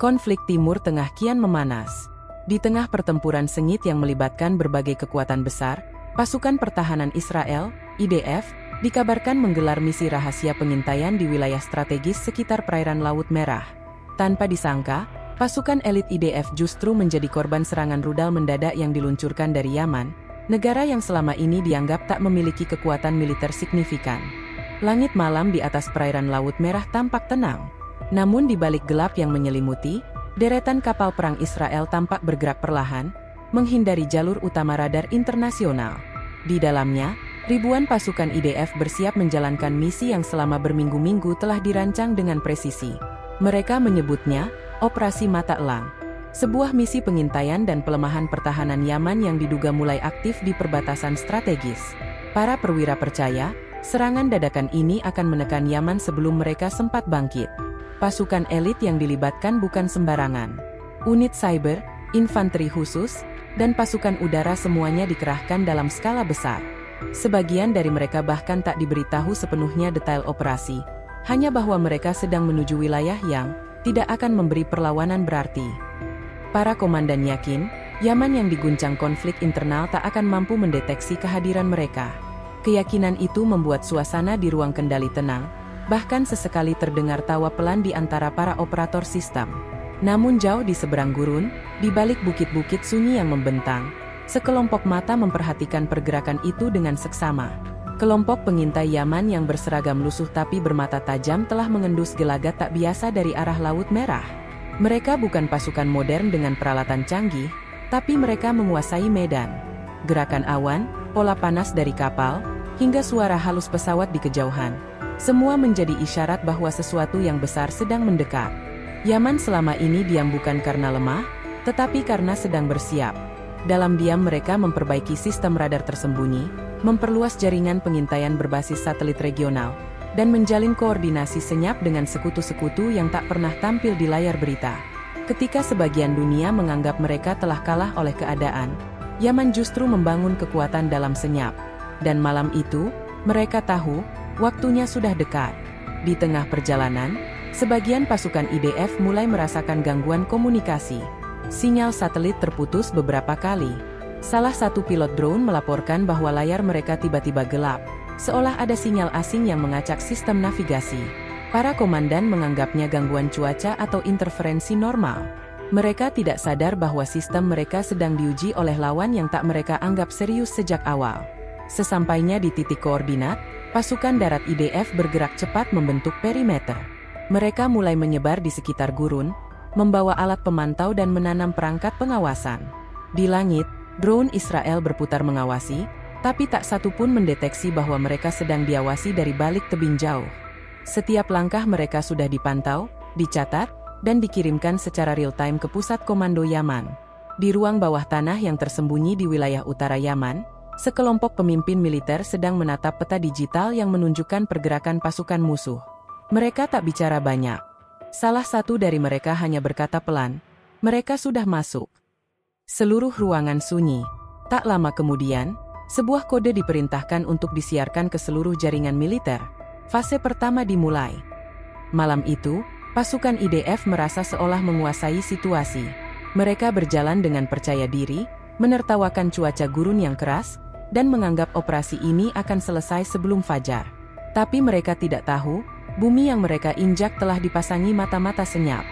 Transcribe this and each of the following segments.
Konflik Timur Tengah kian memanas. Di tengah pertempuran sengit yang melibatkan berbagai kekuatan besar, pasukan pertahanan Israel, IDF, dikabarkan menggelar misi rahasia pengintaian di wilayah strategis sekitar perairan Laut Merah. Tanpa disangka, pasukan elit IDF justru menjadi korban serangan rudal mendadak yang diluncurkan dari Yaman, negara yang selama ini dianggap tak memiliki kekuatan militer signifikan. Langit malam di atas perairan Laut Merah tampak tenang. Namun di balik gelap yang menyelimuti, deretan kapal perang Israel tampak bergerak perlahan, menghindari jalur utama radar internasional. Di dalamnya, ribuan pasukan IDF bersiap menjalankan misi yang selama berminggu-minggu telah dirancang dengan presisi. Mereka menyebutnya Operasi Mata Elang, sebuah misi pengintaian dan pelemahan pertahanan Yaman yang diduga mulai aktif di perbatasan strategis. Para perwira percaya, serangan dadakan ini akan menekan Yaman sebelum mereka sempat bangkit. Pasukan elit yang dilibatkan bukan sembarangan. Unit cyber, infanteri khusus, dan pasukan udara semuanya dikerahkan dalam skala besar. Sebagian dari mereka bahkan tak diberitahu sepenuhnya detail operasi, hanya bahwa mereka sedang menuju wilayah yang tidak akan memberi perlawanan berarti. Para komandan yakin, Yaman yang diguncang konflik internal tak akan mampu mendeteksi kehadiran mereka. Keyakinan itu membuat suasana di ruang kendali tenang, bahkan sesekali terdengar tawa pelan di antara para operator sistem. Namun jauh di seberang gurun, di balik bukit-bukit sunyi yang membentang, sekelompok mata memperhatikan pergerakan itu dengan seksama. Kelompok pengintai Yaman yang berseragam lusuh tapi bermata tajam telah mengendus gelagat tak biasa dari arah Laut Merah. Mereka bukan pasukan modern dengan peralatan canggih, tapi mereka menguasai medan. Gerakan awan, pola panas dari kapal, hingga suara halus pesawat di kejauhan, semua menjadi isyarat bahwa sesuatu yang besar sedang mendekat. Yaman selama ini diam bukan karena lemah, tetapi karena sedang bersiap. Dalam diam mereka memperbaiki sistem radar tersembunyi, memperluas jaringan pengintaian berbasis satelit regional, dan menjalin koordinasi senyap dengan sekutu-sekutu yang tak pernah tampil di layar berita. Ketika sebagian dunia menganggap mereka telah kalah oleh keadaan, Yaman justru membangun kekuatan dalam senyap. Dan malam itu, mereka tahu, waktunya sudah dekat. Di tengah perjalanan, sebagian pasukan IDF mulai merasakan gangguan komunikasi. Sinyal satelit terputus beberapa kali. Salah satu pilot drone melaporkan bahwa layar mereka tiba-tiba gelap, seolah ada sinyal asing yang mengacak sistem navigasi. Para komandan menganggapnya gangguan cuaca atau interferensi normal. Mereka tidak sadar bahwa sistem mereka sedang diuji oleh lawan yang tak mereka anggap serius sejak awal. Sesampainya di titik koordinat, pasukan darat IDF bergerak cepat membentuk perimeter. Mereka mulai menyebar di sekitar gurun, membawa alat pemantau dan menanam perangkat pengawasan. Di langit, drone Israel berputar mengawasi, tapi tak satu pun mendeteksi bahwa mereka sedang diawasi dari balik tebing jauh. Setiap langkah mereka sudah dipantau, dicatat, dan dikirimkan secara real-time ke pusat komando Yaman. Di ruang bawah tanah yang tersembunyi di wilayah utara Yaman, sekelompok pemimpin militer sedang menatap peta digital yang menunjukkan pergerakan pasukan musuh. Mereka tak bicara banyak. Salah satu dari mereka hanya berkata pelan, "Mereka sudah masuk." Seluruh ruangan sunyi. Tak lama kemudian, sebuah kode diperintahkan untuk disiarkan ke seluruh jaringan militer. Fase pertama dimulai. Malam itu, pasukan IDF merasa seolah menguasai situasi. Mereka berjalan dengan percaya diri, menertawakan cuaca gurun yang keras, dan menganggap operasi ini akan selesai sebelum fajar. Tapi mereka tidak tahu, bumi yang mereka injak telah dipasangi mata-mata senyap.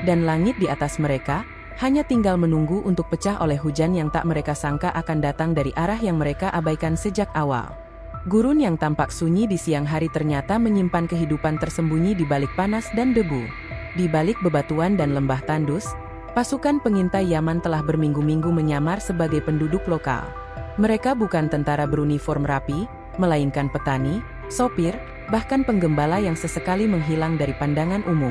Dan langit di atas mereka, hanya tinggal menunggu untuk pecah oleh hujan yang tak mereka sangka akan datang dari arah yang mereka abaikan sejak awal. Gurun yang tampak sunyi di siang hari ternyata menyimpan kehidupan tersembunyi di balik panas dan debu. Di balik bebatuan dan lembah tandus, pasukan pengintai Yaman telah berminggu-minggu menyamar sebagai penduduk lokal. Mereka bukan tentara beruniform rapi, melainkan petani, sopir, bahkan penggembala yang sesekali menghilang dari pandangan umum.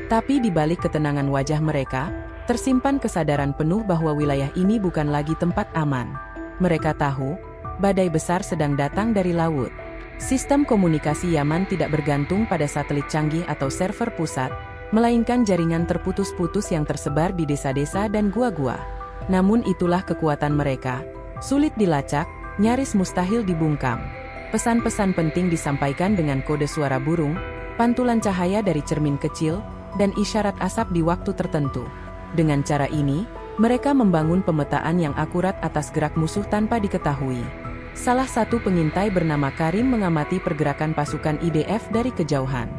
Tapi di balik ketenangan wajah mereka, tersimpan kesadaran penuh bahwa wilayah ini bukan lagi tempat aman. Mereka tahu, badai besar sedang datang dari laut. Sistem komunikasi Yaman tidak bergantung pada satelit canggih atau server pusat, melainkan jaringan terputus-putus yang tersebar di desa-desa dan gua-gua. Namun itulah kekuatan mereka. Sulit dilacak, nyaris mustahil dibungkam. Pesan-pesan penting disampaikan dengan kode suara burung, pantulan cahaya dari cermin kecil, dan isyarat asap di waktu tertentu. Dengan cara ini, mereka membangun pemetaan yang akurat atas gerak musuh tanpa diketahui. Salah satu pengintai bernama Karim mengamati pergerakan pasukan IDF dari kejauhan.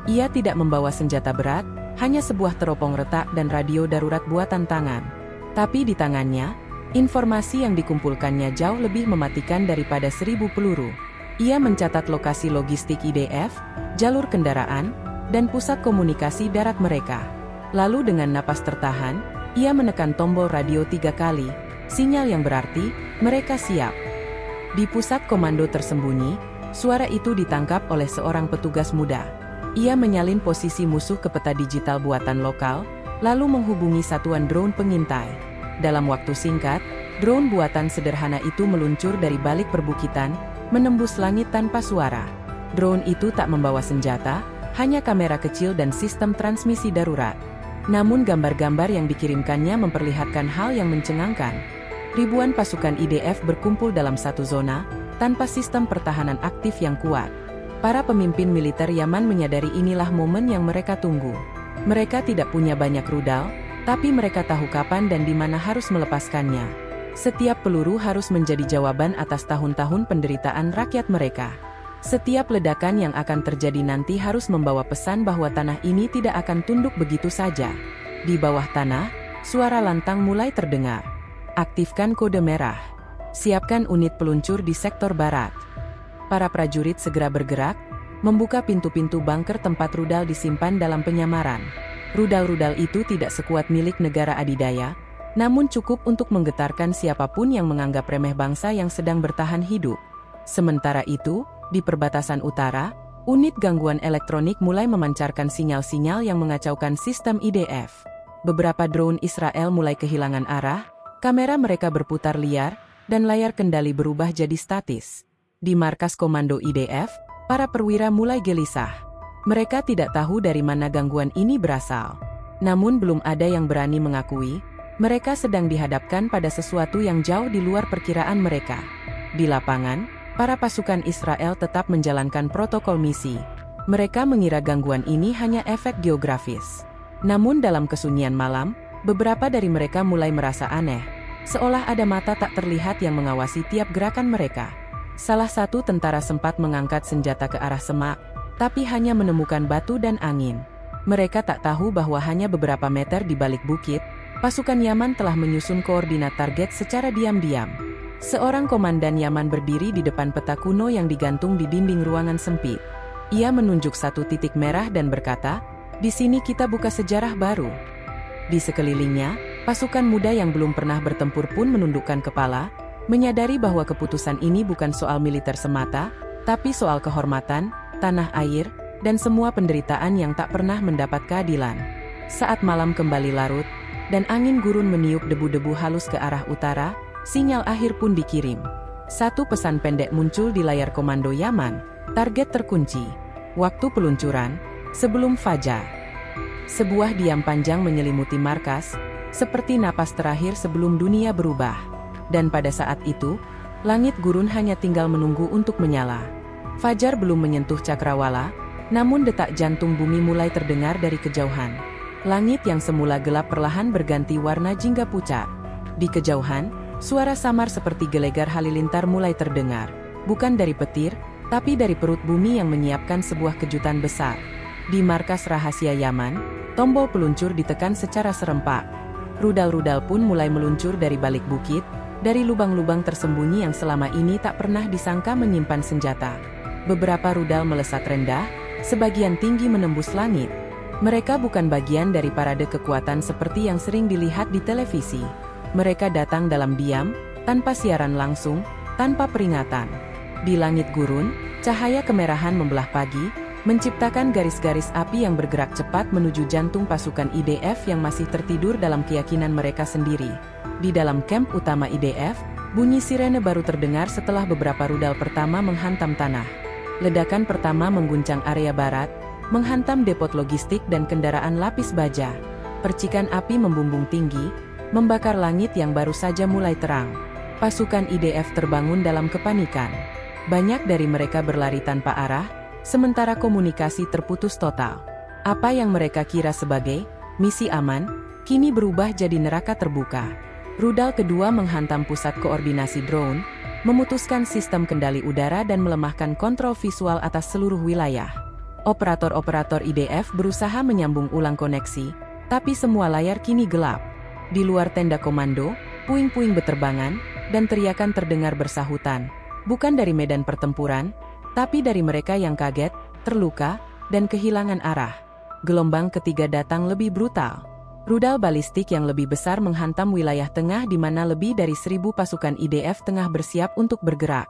Ia tidak membawa senjata berat, hanya sebuah teropong retak dan radio darurat buatan tangan. Tapi di tangannya, informasi yang dikumpulkannya jauh lebih mematikan daripada 1000 peluru. Ia mencatat lokasi logistik IDF, jalur kendaraan, dan pusat komunikasi darat mereka. Lalu dengan napas tertahan, ia menekan tombol radio 3 kali, sinyal yang berarti, mereka siap. Di pusat komando tersembunyi, suara itu ditangkap oleh seorang petugas muda. Ia menyalin posisi musuh ke peta digital buatan lokal, lalu menghubungi satuan drone pengintai. Dalam waktu singkat, drone buatan sederhana itu meluncur dari balik perbukitan, menembus langit tanpa suara. Drone itu tak membawa senjata, hanya kamera kecil dan sistem transmisi darurat. Namun gambar-gambar yang dikirimkannya memperlihatkan hal yang mencengangkan. Ribuan pasukan IDF berkumpul dalam satu zona, tanpa sistem pertahanan aktif yang kuat. Para pemimpin militer Yaman menyadari inilah momen yang mereka tunggu. Mereka tidak punya banyak rudal, tapi mereka tahu kapan dan di mana harus melepaskannya. Setiap peluru harus menjadi jawaban atas tahun-tahun penderitaan rakyat mereka. Setiap ledakan yang akan terjadi nanti harus membawa pesan bahwa tanah ini tidak akan tunduk begitu saja. Di bawah tanah, suara lantang mulai terdengar. Aktifkan kode merah. Siapkan unit peluncur di sektor barat. Para prajurit segera bergerak, membuka pintu-pintu bunker tempat rudal disimpan dalam penyamaran. Rudal-rudal itu tidak sekuat milik negara adidaya, namun cukup untuk menggetarkan siapapun yang menganggap remeh bangsa yang sedang bertahan hidup. Sementara itu, di perbatasan utara, unit gangguan elektronik mulai memancarkan sinyal-sinyal yang mengacaukan sistem IDF. Beberapa drone Israel mulai kehilangan arah, kamera mereka berputar liar, dan layar kendali berubah jadi statis. Di markas komando IDF, para perwira mulai gelisah. Mereka tidak tahu dari mana gangguan ini berasal. Namun belum ada yang berani mengakui, mereka sedang dihadapkan pada sesuatu yang jauh di luar perkiraan mereka. Di lapangan, para pasukan Israel tetap menjalankan protokol misi. Mereka mengira gangguan ini hanya efek geografis. Namun dalam kesunyian malam, beberapa dari mereka mulai merasa aneh, seolah ada mata tak terlihat yang mengawasi tiap gerakan mereka. Salah satu tentara sempat mengangkat senjata ke arah semak, tapi hanya menemukan batu dan angin. Mereka tak tahu bahwa hanya beberapa meter di balik bukit, pasukan Yaman telah menyusun koordinat target secara diam-diam. Seorang komandan Yaman berdiri di depan peta kuno yang digantung di dinding ruangan sempit. Ia menunjuk satu titik merah dan berkata, "Di sini kita buka sejarah baru." Di sekelilingnya, pasukan muda yang belum pernah bertempur pun menundukkan kepala, menyadari bahwa keputusan ini bukan soal militer semata, tapi soal kehormatan, tanah air, dan semua penderitaan yang tak pernah mendapat keadilan. Saat malam kembali larut, dan angin gurun meniup debu-debu halus ke arah utara, sinyal akhir pun dikirim. Satu pesan pendek muncul di layar komando Yaman, target terkunci. Waktu peluncuran, sebelum fajar. Sebuah diam panjang menyelimuti markas, seperti napas terakhir sebelum dunia berubah. Dan pada saat itu, langit gurun hanya tinggal menunggu untuk menyala. Fajar belum menyentuh cakrawala, namun detak jantung bumi mulai terdengar dari kejauhan. Langit yang semula gelap perlahan berganti warna jingga pucat. Di kejauhan, suara samar seperti gelegar halilintar mulai terdengar. Bukan dari petir, tapi dari perut bumi yang menyiapkan sebuah kejutan besar. Di markas rahasia Yaman, tombol peluncur ditekan secara serempak. Rudal-rudal pun mulai meluncur dari balik bukit, dari lubang-lubang tersembunyi yang selama ini tak pernah disangka menyimpan senjata. Beberapa rudal melesat rendah, sebagian tinggi menembus langit. Mereka bukan bagian dari parade kekuatan seperti yang sering dilihat di televisi. Mereka datang dalam diam, tanpa siaran langsung, tanpa peringatan. Di langit gurun, cahaya kemerahan membelah pagi, menciptakan garis-garis api yang bergerak cepat menuju jantung pasukan IDF yang masih tertidur dalam keyakinan mereka sendiri. Di dalam kamp utama IDF, bunyi sirene baru terdengar setelah beberapa rudal pertama menghantam tanah. Ledakan pertama mengguncang area barat, menghantam depot logistik dan kendaraan lapis baja. Percikan api membumbung tinggi, membakar langit yang baru saja mulai terang. Pasukan IDF terbangun dalam kepanikan. Banyak dari mereka berlari tanpa arah, sementara komunikasi terputus total. Apa yang mereka kira sebagai misi aman, kini berubah jadi neraka terbuka. Rudal kedua menghantam pusat koordinasi drone, memutuskan sistem kendali udara dan melemahkan kontrol visual atas seluruh wilayah. Operator-operator IDF berusaha menyambung ulang koneksi, tapi semua layar kini gelap. Di luar tenda komando, puing-puing beterbangan, dan teriakan terdengar bersahutan. Bukan dari medan pertempuran, tapi dari mereka yang kaget, terluka, dan kehilangan arah. Gelombang ketiga datang lebih brutal. Rudal balistik yang lebih besar menghantam wilayah tengah di mana lebih dari 1.000 pasukan IDF tengah bersiap untuk bergerak.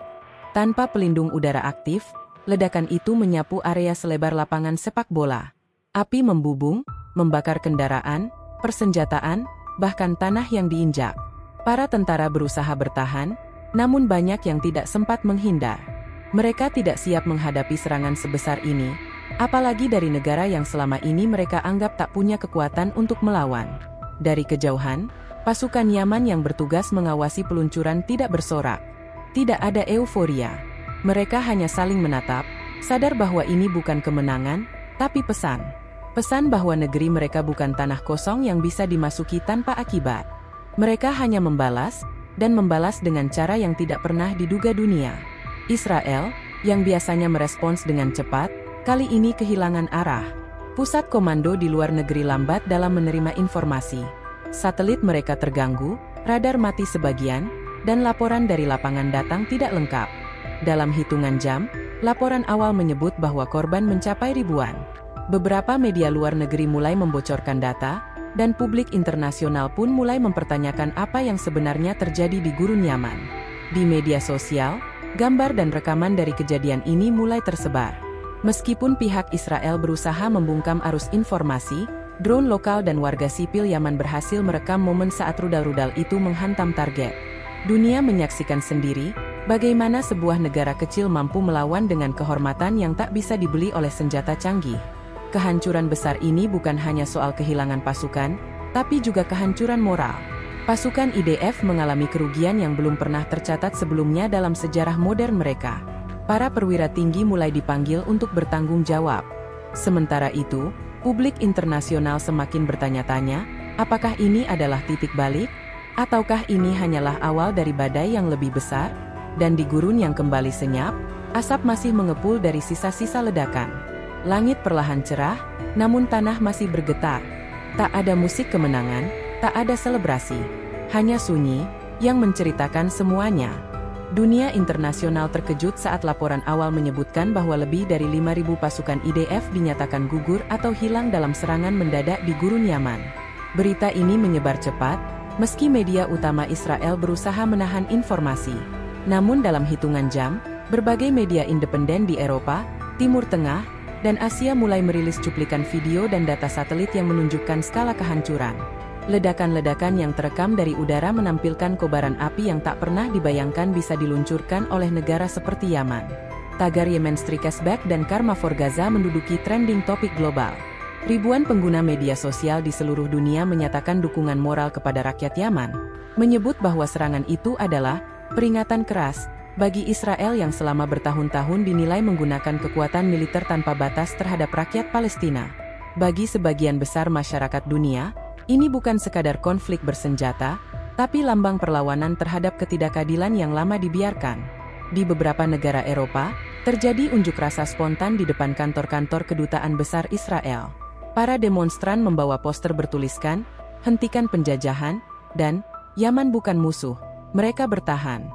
Tanpa pelindung udara aktif, ledakan itu menyapu area selebar lapangan sepak bola. Api membubung, membakar kendaraan, persenjataan, bahkan tanah yang diinjak. Para tentara berusaha bertahan, namun banyak yang tidak sempat menghindar. Mereka tidak siap menghadapi serangan sebesar ini, apalagi dari negara yang selama ini mereka anggap tak punya kekuatan untuk melawan. Dari kejauhan, pasukan Yaman yang bertugas mengawasi peluncuran tidak bersorak. Tidak ada euforia. Mereka hanya saling menatap, sadar bahwa ini bukan kemenangan, tapi pesan. Pesan bahwa negeri mereka bukan tanah kosong yang bisa dimasuki tanpa akibat. Mereka hanya membalas, dan membalas dengan cara yang tidak pernah diduga dunia. Israel, yang biasanya merespons dengan cepat, kali ini kehilangan arah. Pusat komando di luar negeri lambat dalam menerima informasi. Satelit mereka terganggu, radar mati sebagian, dan laporan dari lapangan datang tidak lengkap. Dalam hitungan jam, laporan awal menyebut bahwa korban mencapai ribuan. Beberapa media luar negeri mulai membocorkan data, dan publik internasional pun mulai mempertanyakan apa yang sebenarnya terjadi di gurun Yaman. Di media sosial, gambar dan rekaman dari kejadian ini mulai tersebar. Meskipun pihak Israel berusaha membungkam arus informasi, drone lokal dan warga sipil Yaman berhasil merekam momen saat rudal-rudal itu menghantam target. Dunia menyaksikan sendiri, bagaimana sebuah negara kecil mampu melawan dengan kehormatan yang tak bisa dibeli oleh senjata canggih. Kehancuran besar ini bukan hanya soal kehilangan pasukan, tapi juga kehancuran moral. Pasukan IDF mengalami kerugian yang belum pernah tercatat sebelumnya dalam sejarah modern mereka. Para perwira tinggi mulai dipanggil untuk bertanggung jawab. Sementara itu, publik internasional semakin bertanya-tanya, apakah ini adalah titik balik? Ataukah ini hanyalah awal dari badai yang lebih besar? Dan di gurun yang kembali senyap, asap masih mengepul dari sisa-sisa ledakan. Langit perlahan cerah, namun tanah masih bergetar. Tak ada musik kemenangan, tak ada selebrasi. Hanya sunyi, yang menceritakan semuanya. Dunia internasional terkejut saat laporan awal menyebutkan bahwa lebih dari 5.000 pasukan IDF dinyatakan gugur atau hilang dalam serangan mendadak di gurun Yaman. Berita ini menyebar cepat, meski media utama Israel berusaha menahan informasi. Namun dalam hitungan jam, berbagai media independen di Eropa, Timur Tengah, dan Asia mulai merilis cuplikan video dan data satelit yang menunjukkan skala kehancuran. Ledakan-ledakan yang terekam dari udara menampilkan kobaran api yang tak pernah dibayangkan bisa diluncurkan oleh negara seperti Yaman. Tagar Yemen Strikes Back dan Karma for Gaza menduduki trending topik global. Ribuan pengguna media sosial di seluruh dunia menyatakan dukungan moral kepada rakyat Yaman, menyebut bahwa serangan itu adalah peringatan keras bagi Israel yang selama bertahun-tahun dinilai menggunakan kekuatan militer tanpa batas terhadap rakyat Palestina. Bagi sebagian besar masyarakat dunia, ini bukan sekadar konflik bersenjata, tapi lambang perlawanan terhadap ketidakadilan yang lama dibiarkan. Di beberapa negara Eropa, terjadi unjuk rasa spontan di depan kantor-kantor kedutaan besar Israel. Para demonstran membawa poster bertuliskan, "Hentikan penjajahan," dan "Yaman bukan musuh, mereka bertahan."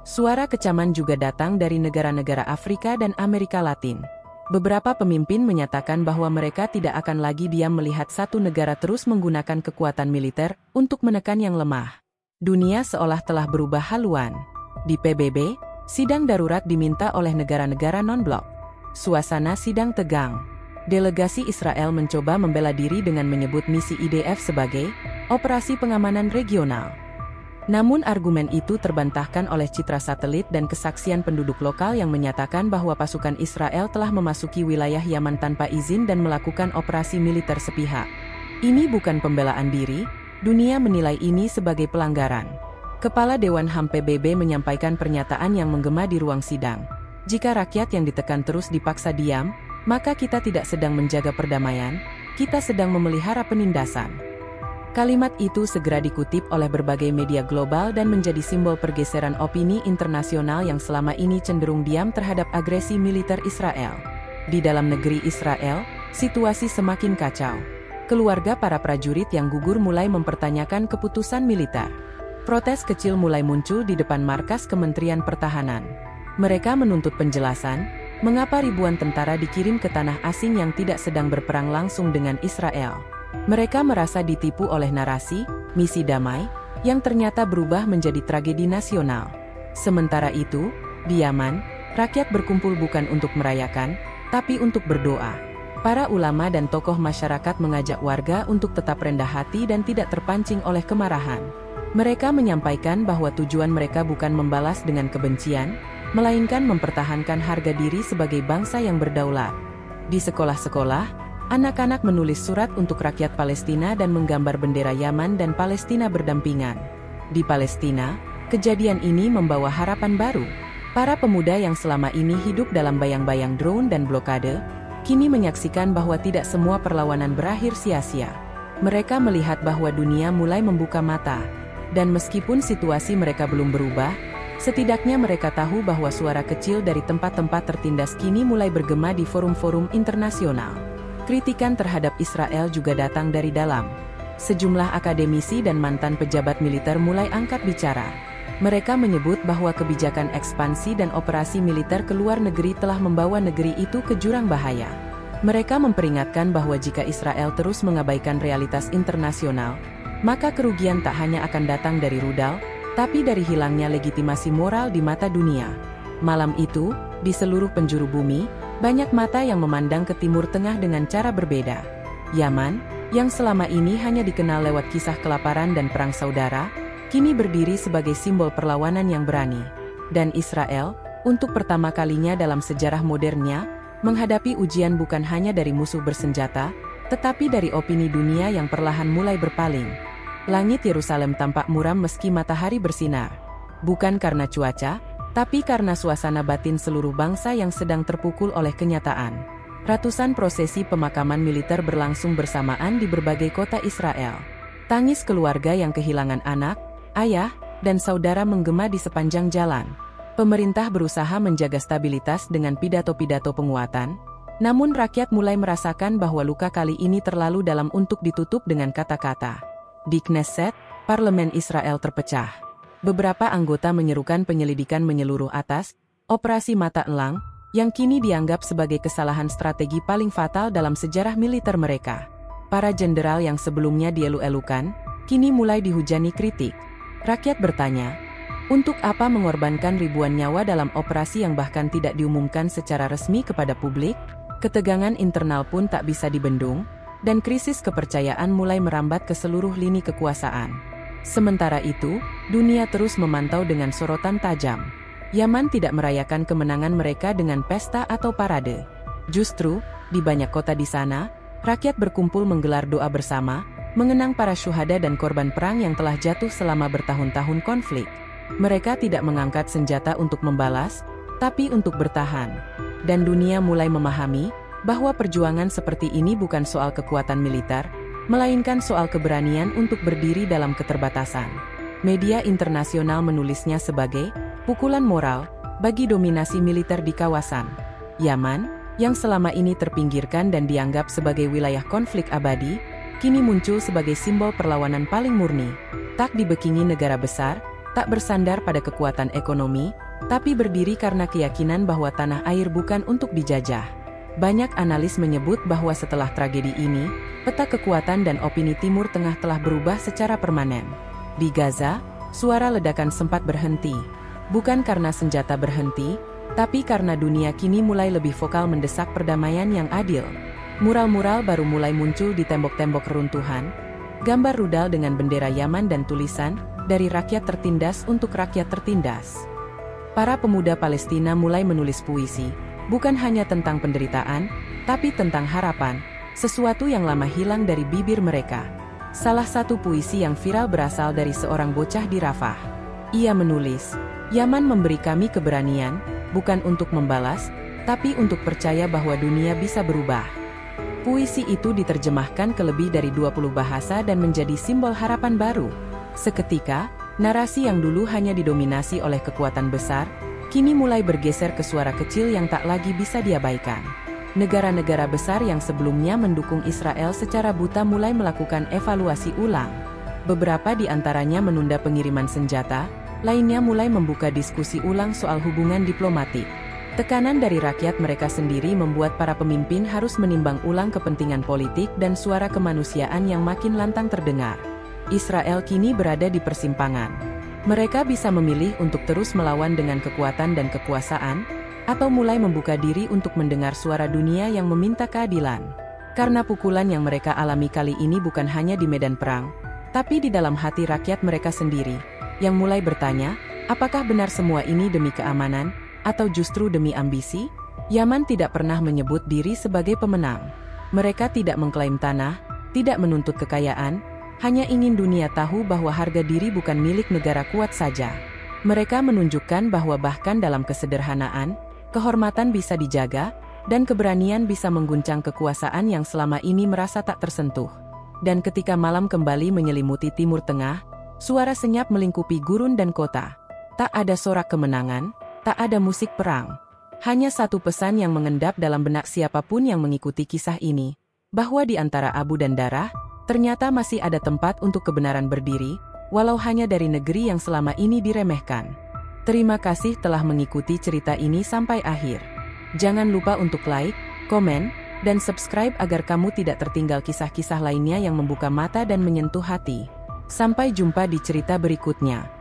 Suara kecaman juga datang dari negara-negara Afrika dan Amerika Latin. Beberapa pemimpin menyatakan bahwa mereka tidak akan lagi diam melihat satu negara terus menggunakan kekuatan militer untuk menekan yang lemah. Dunia seolah telah berubah haluan. Di PBB, sidang darurat diminta oleh negara-negara non-blok. Suasana sidang tegang. Delegasi Israel mencoba membela diri dengan menyebut misi IDF sebagai operasi pengamanan regional. Namun argumen itu terbantahkan oleh citra satelit dan kesaksian penduduk lokal yang menyatakan bahwa pasukan Israel telah memasuki wilayah Yaman tanpa izin dan melakukan operasi militer sepihak. Ini bukan pembelaan diri, dunia menilai ini sebagai pelanggaran. Kepala Dewan HAM PBB menyampaikan pernyataan yang menggema di ruang sidang. Jika rakyat yang ditekan terus dipaksa diam, maka kita tidak sedang menjaga perdamaian, kita sedang memelihara penindasan. Kalimat itu segera dikutip oleh berbagai media global dan menjadi simbol pergeseran opini internasional yang selama ini cenderung diam terhadap agresi militer Israel. Di dalam negeri Israel, situasi semakin kacau. Keluarga para prajurit yang gugur mulai mempertanyakan keputusan militer. Protes kecil mulai muncul di depan markas Kementerian Pertahanan. Mereka menuntut penjelasan, mengapa ribuan tentara dikirim ke tanah asing yang tidak sedang berperang langsung dengan Israel. Mereka merasa ditipu oleh narasi, misi damai, yang ternyata berubah menjadi tragedi nasional. Sementara itu, di Yaman, rakyat berkumpul bukan untuk merayakan, tapi untuk berdoa. Para ulama dan tokoh masyarakat mengajak warga untuk tetap rendah hati dan tidak terpancing oleh kemarahan. Mereka menyampaikan bahwa tujuan mereka bukan membalas dengan kebencian, melainkan mempertahankan harga diri sebagai bangsa yang berdaulat. Di sekolah-sekolah, anak-anak menulis surat untuk rakyat Palestina dan menggambar bendera Yaman dan Palestina berdampingan. Di Palestina, kejadian ini membawa harapan baru. Para pemuda yang selama ini hidup dalam bayang-bayang drone dan blokade, kini menyaksikan bahwa tidak semua perlawanan berakhir sia-sia. Mereka melihat bahwa dunia mulai membuka mata. Dan meskipun situasi mereka belum berubah, setidaknya mereka tahu bahwa suara kecil dari tempat-tempat tertindas kini mulai bergema di forum-forum internasional. Kritikan terhadap Israel juga datang dari dalam. Sejumlah akademisi dan mantan pejabat militer mulai angkat bicara. Mereka menyebut bahwa kebijakan ekspansi dan operasi militer ke luar negeri telah membawa negeri itu ke jurang bahaya. Mereka memperingatkan bahwa jika Israel terus mengabaikan realitas internasional, maka kerugian tak hanya akan datang dari rudal, tapi dari hilangnya legitimasi moral di mata dunia. Malam itu, di seluruh penjuru bumi, banyak mata yang memandang ke Timur Tengah dengan cara berbeda. Yaman, yang selama ini hanya dikenal lewat kisah kelaparan dan perang saudara, kini berdiri sebagai simbol perlawanan yang berani. Dan Israel, untuk pertama kalinya dalam sejarah modernnya, menghadapi ujian bukan hanya dari musuh bersenjata, tetapi dari opini dunia yang perlahan mulai berpaling. Langit Yerusalem tampak muram meski matahari bersinar. Bukan karena cuaca, tapi karena suasana batin seluruh bangsa yang sedang terpukul oleh kenyataan. Ratusan prosesi pemakaman militer berlangsung bersamaan di berbagai kota Israel. Tangis keluarga yang kehilangan anak, ayah, dan saudara menggema di sepanjang jalan. Pemerintah berusaha menjaga stabilitas dengan pidato-pidato penguatan, namun rakyat mulai merasakan bahwa luka kali ini terlalu dalam untuk ditutup dengan kata-kata. Di Knesset, parlemen Israel terpecah. Beberapa anggota menyerukan penyelidikan menyeluruh atas operasi mata elang, yang kini dianggap sebagai kesalahan strategi paling fatal dalam sejarah militer mereka. Para jenderal yang sebelumnya dielu-elukan, kini mulai dihujani kritik. Rakyat bertanya, untuk apa mengorbankan ribuan nyawa dalam operasi yang bahkan tidak diumumkan secara resmi kepada publik? Ketegangan internal pun tak bisa dibendung, dan krisis kepercayaan mulai merambat ke seluruh lini kekuasaan. Sementara itu, dunia terus memantau dengan sorotan tajam. Yaman tidak merayakan kemenangan mereka dengan pesta atau parade. Justru, di banyak kota di sana, rakyat berkumpul menggelar doa bersama, mengenang para syuhada dan korban perang yang telah jatuh selama bertahun-tahun konflik. Mereka tidak mengangkat senjata untuk membalas, tapi untuk bertahan. Dan dunia mulai memahami bahwa perjuangan seperti ini bukan soal kekuatan militer, melainkan soal keberanian untuk berdiri dalam keterbatasan. Media internasional menulisnya sebagai pukulan moral bagi dominasi militer di kawasan. Yaman, yang selama ini terpinggirkan dan dianggap sebagai wilayah konflik abadi, kini muncul sebagai simbol perlawanan paling murni. Tak dibekingi negara besar, tak bersandar pada kekuatan ekonomi, tapi berdiri karena keyakinan bahwa tanah air bukan untuk dijajah. Banyak analis menyebut bahwa setelah tragedi ini, peta kekuatan dan opini Timur Tengah telah berubah secara permanen. Di Gaza, suara ledakan sempat berhenti. Bukan karena senjata berhenti, tapi karena dunia kini mulai lebih vokal mendesak perdamaian yang adil. Mural-mural baru mulai muncul di tembok-tembok reruntuhan, gambar rudal dengan bendera Yaman dan tulisan, dari rakyat tertindas untuk rakyat tertindas. Para pemuda Palestina mulai menulis puisi, bukan hanya tentang penderitaan, tapi tentang harapan, sesuatu yang lama hilang dari bibir mereka. Salah satu puisi yang viral berasal dari seorang bocah di Rafah. Ia menulis, Yaman memberi kami keberanian, bukan untuk membalas, tapi untuk percaya bahwa dunia bisa berubah. Puisi itu diterjemahkan ke lebih dari 20 bahasa dan menjadi simbol harapan baru. Seketika, narasi yang dulu hanya didominasi oleh kekuatan besar, kini mulai bergeser ke suara kecil yang tak lagi bisa diabaikan. Negara-negara besar yang sebelumnya mendukung Israel secara buta mulai melakukan evaluasi ulang. Beberapa di antaranya menunda pengiriman senjata, lainnya mulai membuka diskusi ulang soal hubungan diplomatik. Tekanan dari rakyat mereka sendiri membuat para pemimpin harus menimbang ulang kepentingan politik dan suara kemanusiaan yang makin lantang terdengar. Israel kini berada di persimpangan. Mereka bisa memilih untuk terus melawan dengan kekuatan dan kekuasaan, atau mulai membuka diri untuk mendengar suara dunia yang meminta keadilan. Karena pukulan yang mereka alami kali ini bukan hanya di medan perang, tapi di dalam hati rakyat mereka sendiri, yang mulai bertanya, apakah benar semua ini demi keamanan, atau justru demi ambisi? Yaman tidak pernah menyebut diri sebagai pemenang. Mereka tidak mengklaim tanah, tidak menuntut kekayaan, hanya ingin dunia tahu bahwa harga diri bukan milik negara kuat saja. Mereka menunjukkan bahwa bahkan dalam kesederhanaan, kehormatan bisa dijaga, dan keberanian bisa mengguncang kekuasaan yang selama ini merasa tak tersentuh. Dan ketika malam kembali menyelimuti Timur Tengah, suara senyap melingkupi gurun dan kota. Tak ada sorak kemenangan, tak ada musik perang. Hanya satu pesan yang mengendap dalam benak siapapun yang mengikuti kisah ini, bahwa di antara abu dan darah, ternyata masih ada tempat untuk kebenaran berdiri, walau hanya dari negeri yang selama ini diremehkan. Terima kasih telah mengikuti cerita ini sampai akhir. Jangan lupa untuk like, komen, dan subscribe agar kamu tidak tertinggal kisah-kisah lainnya yang membuka mata dan menyentuh hati. Sampai jumpa di cerita berikutnya.